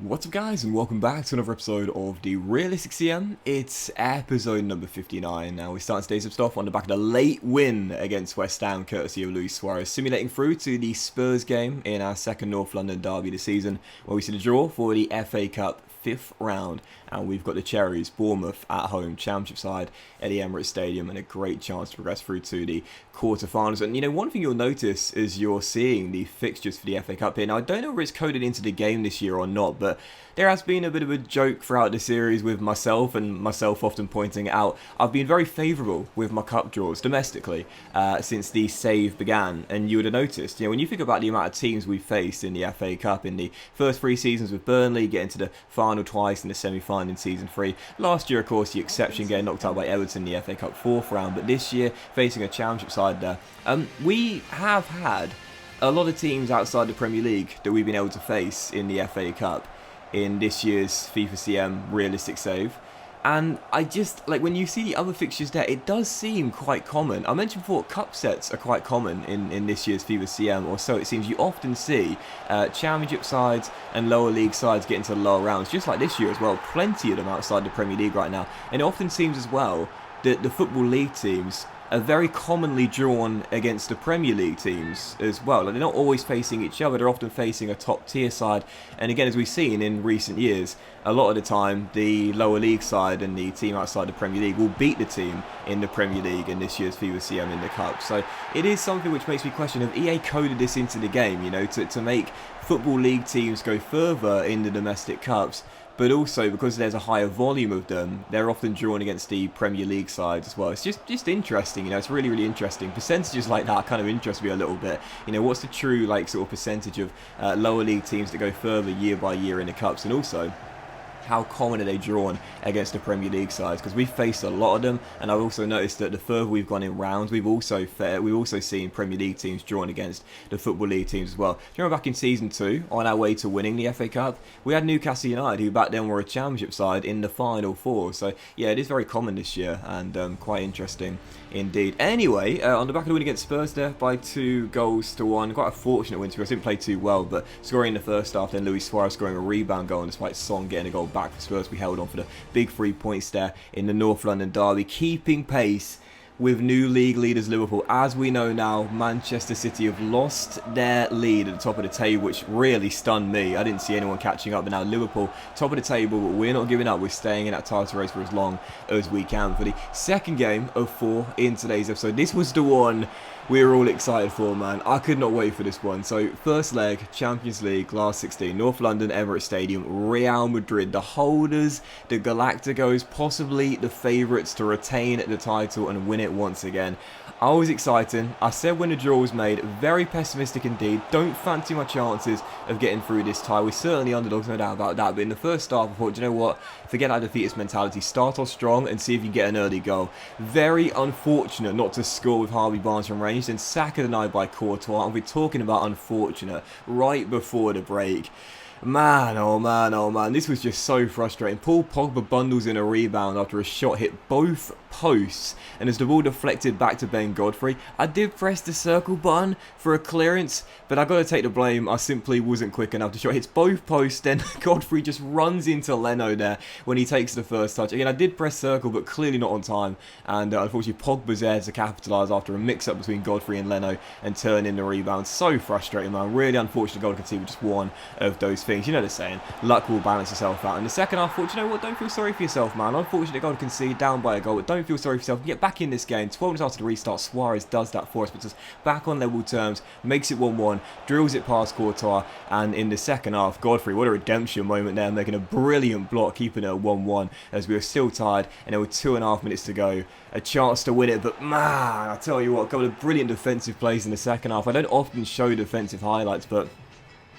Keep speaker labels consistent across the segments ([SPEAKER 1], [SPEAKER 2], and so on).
[SPEAKER 1] What's up guys, and welcome back to another episode of the Realistic CM. It's episode number 59. Now we start today's stuff on the back of the late win against West Ham courtesy of Luis Suarez, simulating through to the Spurs game in our second North London derby this season, where we see the draw for the FA Cup 5th round, and we've got the Cherries, Bournemouth at home, Championship side at the Emirates Stadium, and a great chance to progress through to the quarterfinals. And you know, one thing you'll notice is you're seeing the fixtures for the FA Cup here. Now I don't know if it's coded into the game this year or not, but there has been a bit of a joke throughout the series with myself, and myself often pointing it out. I've been very favourable with my cup draws domestically since the save began, and you would have noticed, you know, when you think about the amount of teams we've faced in the FA Cup in the first 3 seasons with Burnley, getting to the final twice in the semi-final in season 3. Last year, of course, the exception, getting knocked out by Everton in the FA Cup 4th round, but this year facing a Championship side there. We have had a lot of teams outside the Premier League that we've been able to face in the FA Cup in this year's FIFA CM realistic save. And I just, like, when you see the other fixtures there, it does seem quite common. I mentioned before, cup sets are quite common in this year's FIFA CM, or so it seems. You often see Championship sides and lower league sides get into the lower rounds, just like this year as well. Plenty of them outside the Premier League right now. And it often seems as well that the Football League teams are very commonly drawn against the Premier League teams as well. Like, they're not always facing each other, they're often facing a top tier side. And again, as we've seen in recent years, a lot of the time the lower league side and the team outside the Premier League will beat the team in the Premier League in this year's FIFA CM in the Cup. So it is something which makes me question if EA coded this into the game, you know, to make Football League teams go further in the domestic cups. But also, because there's a higher volume of them, they're often drawn against the Premier League sides as well. It's just interesting, you know, it's really, really interesting. Percentages like that kind of interest me a little bit. You know, what's the true, like, sort of percentage of lower league teams that go further year by year in the Cups? And also, how common are they drawn against the Premier League sides? Because we've faced a lot of them, and I've also noticed that the further we've gone in rounds, we've also seen Premier League teams drawn against the Football League teams as well. Do you remember back in Season 2, on our way to winning the FA Cup, we had Newcastle United, who back then were a Championship side, in the Final 4. So yeah, it is very common this year, and quite interesting indeed. Anyway, on the back of the win against Spurs there by 2 goals to 1, quite a fortunate win. Spurs didn't play too well, but scoring in the first half, then Luis Suarez scoring a rebound goal, and despite Son getting a goal back for Spurs, we held on for the big 3 points there in the North London derby, keeping pace with new league leaders Liverpool. As we know now, Manchester City have lost their lead at the top of the table, which really stunned me. I didn't see anyone catching up, but now Liverpool top of the table, but we're not giving up. We're staying in that title race for as long as we can for the second game of 4 in today's episode. This was the one we were all excited for, man. I could not wait for this one. So, first leg, Champions League, last 16, North London, Emirates Stadium, Real Madrid, the holders, the Galacticos, possibly the favourites to retain the title and win it once again. Always exciting. I said when the draw was made, very pessimistic indeed. Don't fancy my chances of getting through this tie. We're certainly underdogs, no doubt about that. But in the first half, I thought, do you know what? Forget that defeatist mentality. Start off strong and see if you get an early goal. Very unfortunate not to score with Harvey Barnes from range. Then Saka denied by Courtois. And we're talking about unfortunate right before the break. Man, oh man, oh man, this was just so frustrating. Paul Pogba bundles in a rebound after a shot hit both posts, and as the ball deflected back to Ben Godfrey, I did press the circle button for a clearance, but I got to take the blame. I simply wasn't quick enough. The shot hits both posts, then Godfrey just runs into Leno there when he takes the first touch. Again, I did press circle, but clearly not on time, and unfortunately Pogba's there to capitalise after a mix-up between Godfrey and Leno and turn in the rebound. So frustrating, man. Really unfortunate goal to concede with just one of those things. You know the saying, luck will balance itself out. In the second half, I thought, you know what, don't feel sorry for yourself, man. Unfortunate goal to concede, down by a goal, but don't feel sorry for yourself. Get back in this game. 12 minutes after the restart, Suarez does that for us, but just back on level terms, makes it 1-1, drills it past Courtois, and in the second half, Godfrey, what a redemption moment there, making a brilliant block, keeping it at 1-1, as we were still tied, and there were 2.5 minutes to go. A chance to win it, but man, I tell you what, a couple of brilliant defensive plays in the second half. I don't often show defensive highlights, but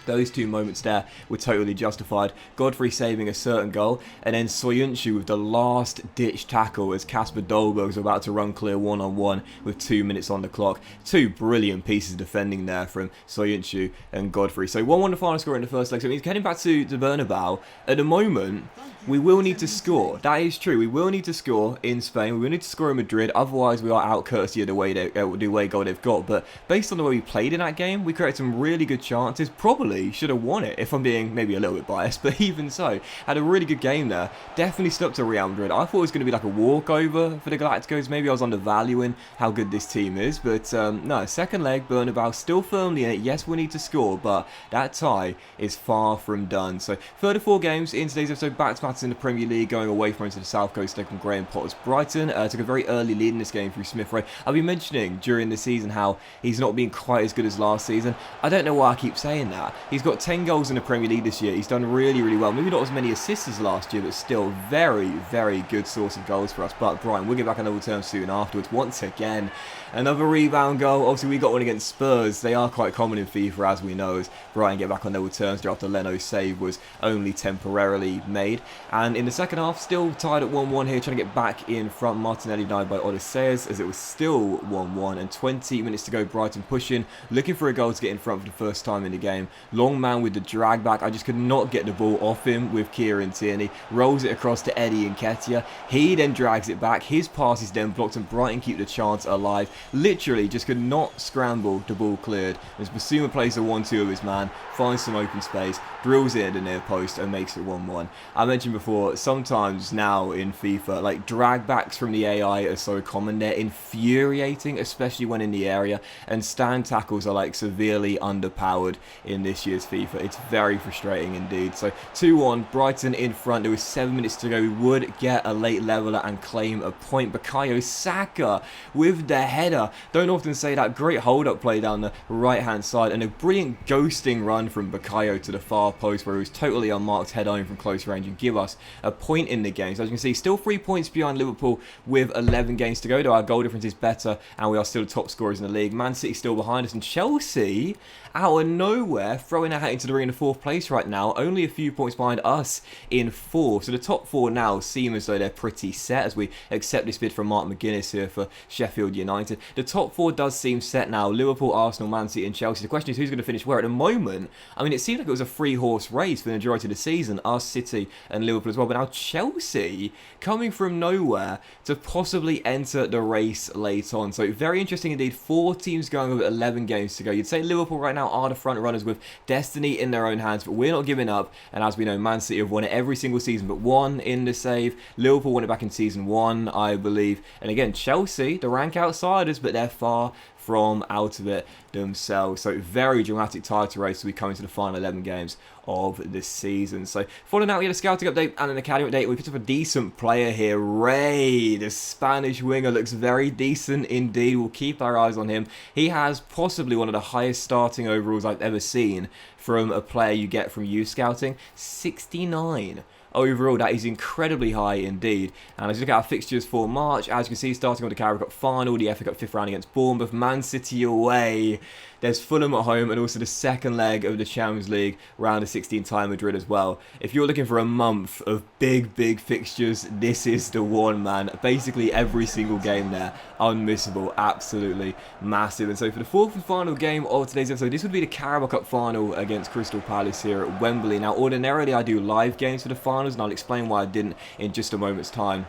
[SPEAKER 1] those 2 moments there were totally justified. Godfrey saving a certain goal, and then Soyuncu with the last-ditch tackle as Kasper Dolberg was about to run clear one-on-one with 2 minutes on the clock. 2 brilliant pieces of defending there from Soyuncu and Godfrey. So 1-1 the final score in the first leg. So it means heading back to the Bernabeu. At the moment, we will need to score. That is true. We will need to score in Spain. We will need to score in Madrid. Otherwise, we are out courtesy of the way goal they've got. But based on the way we played in that game, we created some really good chances. Probably should have won it, if I'm being maybe a little bit biased. But even so, had a really good game there. Definitely stood up to Real Madrid. I thought it was going to be like a walkover for the Galacticos. Maybe I was undervaluing how good this team is. But no, second leg, Bernabeu still firmly in it. Yes, we need to score, but that tie is far from done. So 34 games in today's episode, back-to-back in the Premier League, going away from into the South Coast, taking Graham Potter's Brighton. Took a very early lead in this game through Smith Rowe. I've been mentioning during the season how he's not been quite as good as last season. I don't know why I keep saying that. He's got 10 goals in the Premier League this year. He's done really, really well. Maybe not as many assists as last year, but still very, very good source of goals for us. But Brighton, we'll get back on level terms soon afterwards. Once again, another rebound goal. Obviously, we got one against Spurs. They are quite common in FIFA, as we know, as Brighton get back on level terms after Leno's save was only temporarily made. And in the second half, still tied at 1-1 here, trying to get back in front. Martinelli denied by Odysseus, as it was still 1-1, and 20 minutes to go. Brighton pushing, looking for a goal to get in front for the first time in the game. Long man with the drag back. I just could not get the ball off him with Kieran Tierney. Rolls it across to Eddie Nketiah. He then drags it back. His pass is then blocked, and Brighton keep the chance alive. Literally just could not scramble the ball cleared. As Basuma plays a 1-2 of his man, finds some open space, drills it in the near post, and makes it 1-1. I mentioned before, sometimes now in FIFA, like drag backs from the AI are so common. They're infuriating, especially when in the area, and stand tackles are like severely underpowered in this year's FIFA. It's very frustrating indeed. So 2-1, Brighton in front. There was 7 minutes to go. We would get a late leveler and claim a point. Bukayo Saka with the header. Don't often say that. Great hold-up play down the right-hand side, and a brilliant ghosting run from Bukayo to the far post, where he was totally unmarked, head home from close range, and give us a point in the game. So as you can see, still 3 points behind Liverpool with 11 games to go, though our goal difference is better, and we are still the top scorers in the league. Man City still behind us, and Chelsea, out of nowhere, throwing our hat into the ring in 4th place right now, only a few points behind us in 4th. So the top 4 now seem as though they're pretty set, as we accept this bid from Mark McGuinness here for Sheffield United. The top 4 does seem set now. Liverpool, Arsenal, Man City and Chelsea. The question is who's going to finish where at the moment. I mean, it seemed like it was a 3-horse race for the majority of the season, us, City and Liverpool as well. But now Chelsea coming from nowhere to possibly enter the race late on. So very interesting indeed. 4 teams going with 11 games to go. You'd say Liverpool right now are the front runners with destiny in their own hands, but we're not giving up. And as we know, Man City have won it every single season but one in the save. Liverpool won it back in season 1, I believe. And again, Chelsea, the rank outsiders, but they're far from out of it themselves. So very dramatic title race as we come into the final 11 games of this season. So following that, we had a scouting update and an academy update. We picked up a decent player here. Ray, the Spanish winger, looks very decent indeed. We'll keep our eyes on him. He has possibly one of the highest starting overalls I've ever seen from a player you get from youth scouting. 69 overall. That is incredibly high indeed. And as you look at our fixtures for March, as you can see, starting with the Carabao Cup final, the FA Cup 5th round against Bournemouth, Man City away, there's Fulham at home, and also the second leg of the Champions League round of 16 tie Madrid as well. If you're looking for a month of big fixtures, this is the one, man. Basically every single game there, unmissable, absolutely massive. And so for the 4th and final game of today's episode, this would be the Carabao Cup final against Crystal Palace here at Wembley. Now ordinarily I do live games for the finals, and I'll explain why I didn't in just a moment's time.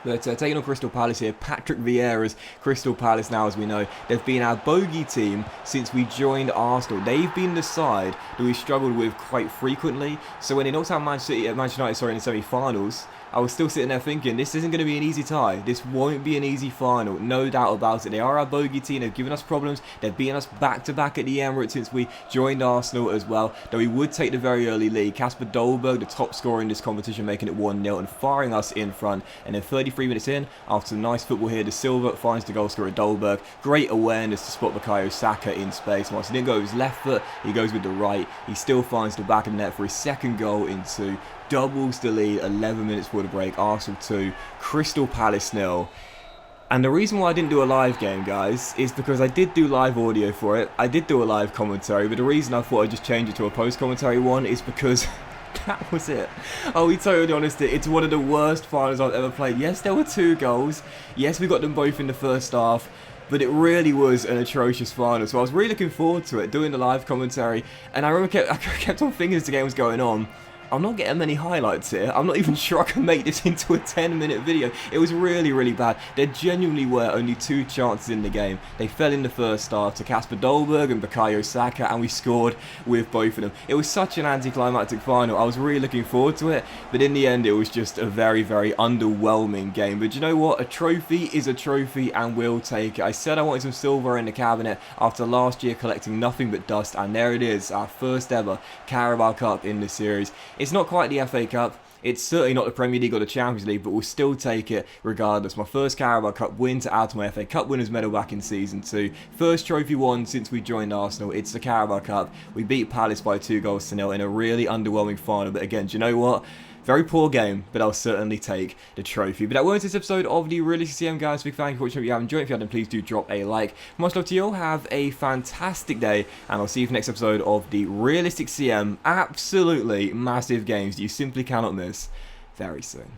[SPEAKER 1] But taking on Crystal Palace here, Patrick Vieira's Crystal Palace now, as we know, they've been our bogey team since we joined Arsenal. They've been the side that we struggled with quite frequently. So when they knocked out Manchester United in the semi-finals, I was still sitting there thinking, this isn't going to be an easy tie. This won't be an easy final. No doubt about it. They are our bogey team. They've given us problems. They've beaten us back-to-back at the Emirates since we joined Arsenal as well. Though we would take the very early lead. Kasper Dolberg, the top scorer in this competition, making it 1-0 and firing us in front. And then 33 minutes in, after some nice football here, De Silva finds the goal scorer Dolberg. Great awareness to spot Bukayo Saka in space. Once he didn't go with his left foot, he goes with the right. He still finds the back of the net for his second goal in 2. Doubles the lead 11 minutes before the break. Arsenal 2, Crystal Palace 0. And the reason why I didn't do a live game, guys, is because I did do live audio for it. I did do a live commentary, but the reason I thought I'd just change it to a post-commentary one is because that was it. I'll be totally honest, it's one of the worst finals I've ever played. Yes, there were 2 goals. Yes, we got them both in the first half. But it really was an atrocious final. So I was really looking forward to it, doing the live commentary. And I remember I kept on thinking as the game was going on, I'm not getting many highlights here. I'm not even sure I can make this into a 10-minute video. It was really, really bad. There genuinely were only 2 chances in the game. They fell in the first half to Kasper Dolberg and Bukayo Saka, and we scored with both of them. It was such an anticlimactic final. I was really looking forward to it, but in the end, it was just a very, very underwhelming game. But you know what? A trophy is a trophy, and we'll take it. I said I wanted some silver in the cabinet after last year collecting nothing but dust, and there it is, our first ever Carabao Cup in the series. It's not quite the FA Cup. It's certainly not the Premier League or the Champions League, but we'll still take it regardless. My first Carabao Cup win to add to my FA Cup winners medal back in Season 2. First trophy won since we joined Arsenal. It's the Carabao Cup. We beat Palace by 2-0 in a really underwhelming final. But again, do you know what? Very poor game, but I'll certainly take the trophy. But that was this episode of the Realistic CM, guys. Big thank you for watching. If you have enjoyed it, if you haven't, please do drop a like. Much love to you all. Have a fantastic day, and I'll see you for the next episode of the Realistic CM. Absolutely massive games you simply cannot miss very soon.